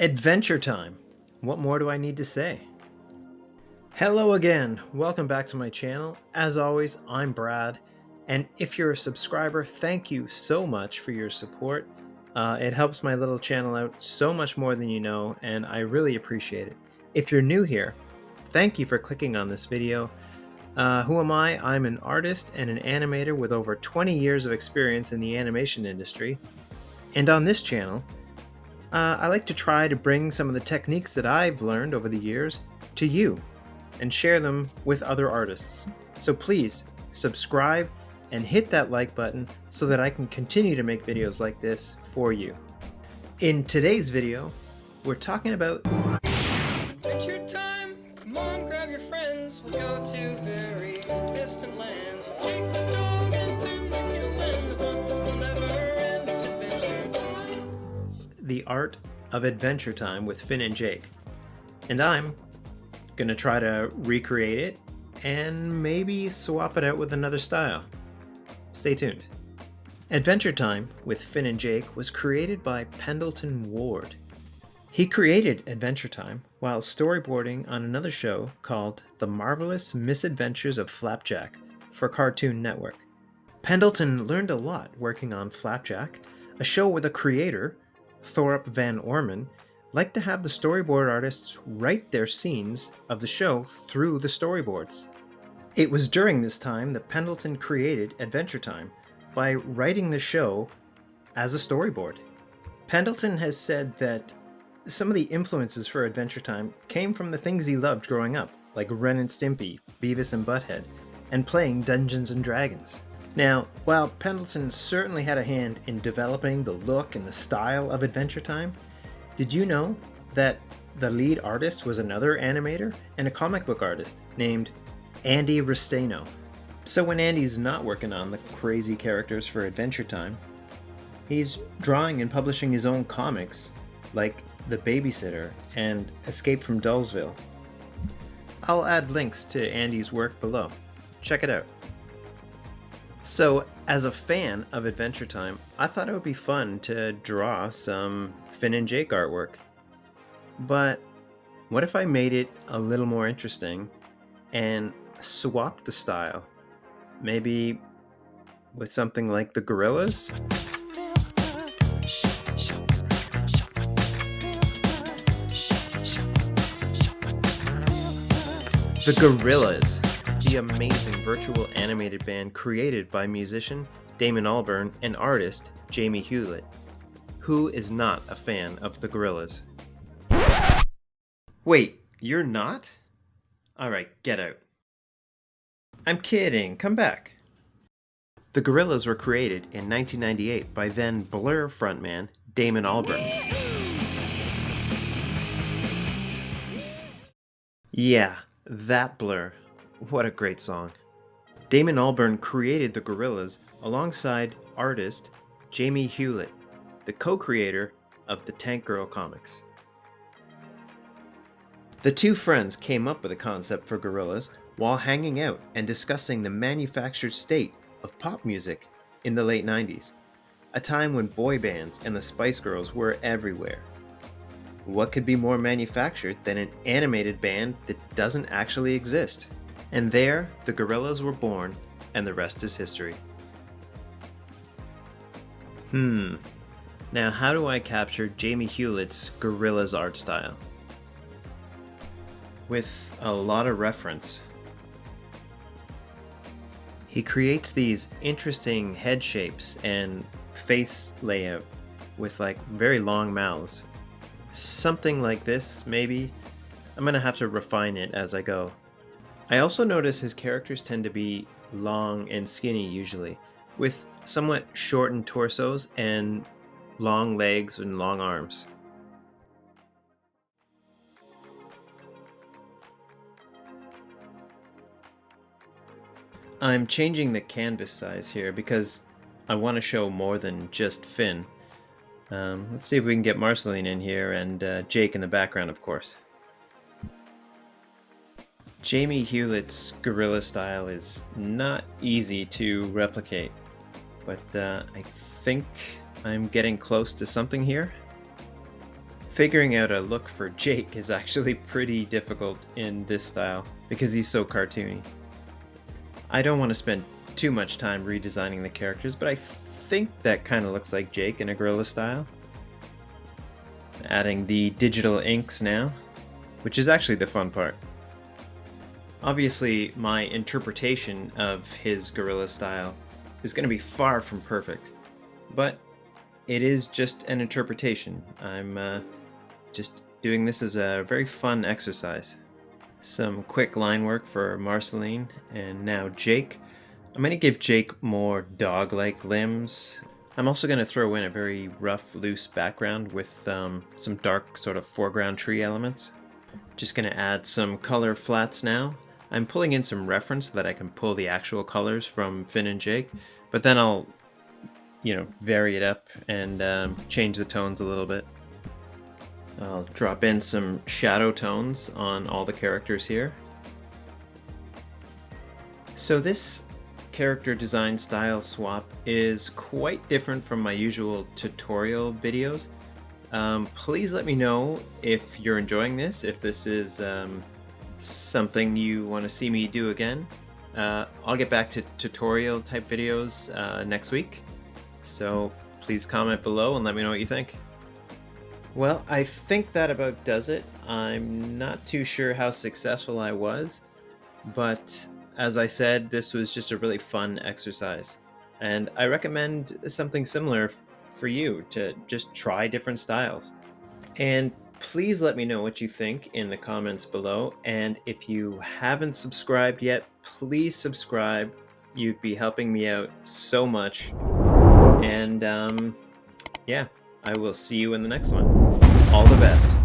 Adventure time! What more do I need to say? Hello again, welcome back to my channel. As always, I'm Brad, and if you're a subscriber, thank you so much for your support. It helps my little channel out so much more than you know, and I really appreciate it. If you're new here, thank you for clicking on this video. Who am I? I'm an artist and an animator with over 20 years of experience in the animation industry, and on this channel, I like to try to bring some of the techniques that I've learned over the years to you and share them with other artists. So please subscribe and hit that like button so that I can continue to make videos like this for you. In today's video, we're talking about Adventure time! Come on, grab your friends. We'll go to very distant lands. We'll take the dog and then the human. The fun will never end. It's adventure time. the art of adventure time with Finn and Jake. And I'm gonna try to recreate it and maybe swap it out with another style. Stay tuned. Adventure Time with Finn and Jake was created by Pendleton Ward. He created Adventure Time while storyboarding on another show called The Marvelous Misadventures of Flapjack for Cartoon Network. Pendleton learned a lot working on Flapjack, a show where the creator, Thorpe Van Orman, liked to have the storyboard artists write their scenes of the show through the storyboards. It was during this time that Pendleton created Adventure Time by writing the show as a storyboard. Pendleton has said that some of the influences for Adventure Time came from the things he loved growing up, like Ren and Stimpy, Beavis and Butthead, and playing Dungeons and Dragons. Now, while Pendleton certainly had a hand in developing the look and the style of Adventure Time, did you know that the lead artist was another animator and a comic book artist named Andy Ristaino? So when Andy's not working on the crazy characters for Adventure Time, he's drawing and publishing his own comics, like The Babysitter and Escape from Dullsville. I'll add links to Andy's work below. Check it out. So, as a fan of Adventure Time, I thought it would be fun to draw some Finn and Jake artwork. But what if I made it a little more interesting and swapped the style? Maybe with something like the Gorillas? The Gorillas, the amazing virtual animated band created by musician Damon Albarn and artist Jamie Hewlett. Who is not a fan of the Gorillas? Wait, you're not? Alright, get out. I'm kidding, come back. The Gorillas were created in 1998 by then Blur frontman Damon Albarn. Yeah, that Blur. What a great song. Damon Albarn created the Gorillas alongside artist Jamie Hewlett, the co-creator of the Tank Girl comics. The two friends came up with a concept for Gorillas while hanging out and discussing the manufactured state of pop music in the late 90s, a time when boy bands and the Spice Girls were everywhere. What could be more manufactured than an animated band that doesn't actually exist? And there, the Gorillas were born, and the rest is history. Now how do I capture Jamie Hewlett's Gorillas art style? With a lot of reference. He creates these interesting head shapes and face layout with like very long mouths. Something like this, maybe. I'm gonna have to refine it as I go. I also notice his characters tend to be long and skinny usually, with somewhat shortened torsos and long legs and long arms. I'm changing the canvas size here because I want to show more than just Finn. Let's see if we can get Marceline in here and Jake in the background, of course. Jamie Hewlett's gorilla style is not easy to replicate, but I think I'm getting close to something here. Figuring out a look for Jake is actually pretty difficult in this style because he's so cartoony. I don't want to spend too much time redesigning the characters, but I think that kind of looks like Jake in a gorilla style. Adding the digital inks now, which is actually the fun part. Obviously, my interpretation of his gorilla style is going to be far from perfect, but it is just an interpretation. I'm just doing this as a very fun exercise. Some quick line work for Marceline, and now Jake. I'm going to give Jake more dog-like limbs. I'm also going to throw in a very rough, loose background with some dark sort of foreground tree elements. Just going to add some color flats now. I'm pulling in some reference so that I can pull the actual colors from Finn and Jake, but then I'll, vary it up and change the tones a little bit. I'll drop in some shadow tones on all the characters here. So this character design style swap is quite different from my usual tutorial videos. Please let me know if you're enjoying this, if this is something you want to see me do again. I'll get back to tutorial type videos next week, so please comment below and let me know what you think. Well, I think that about does it. I'm not too sure how successful I was, but as I said, this was just a really fun exercise, and I recommend something similar for you to just try different styles. And please let me know what you think in the comments below, and if you haven't subscribed yet, please subscribe. You'd be helping me out so much. And yeah, I will see you in the next one. All the best.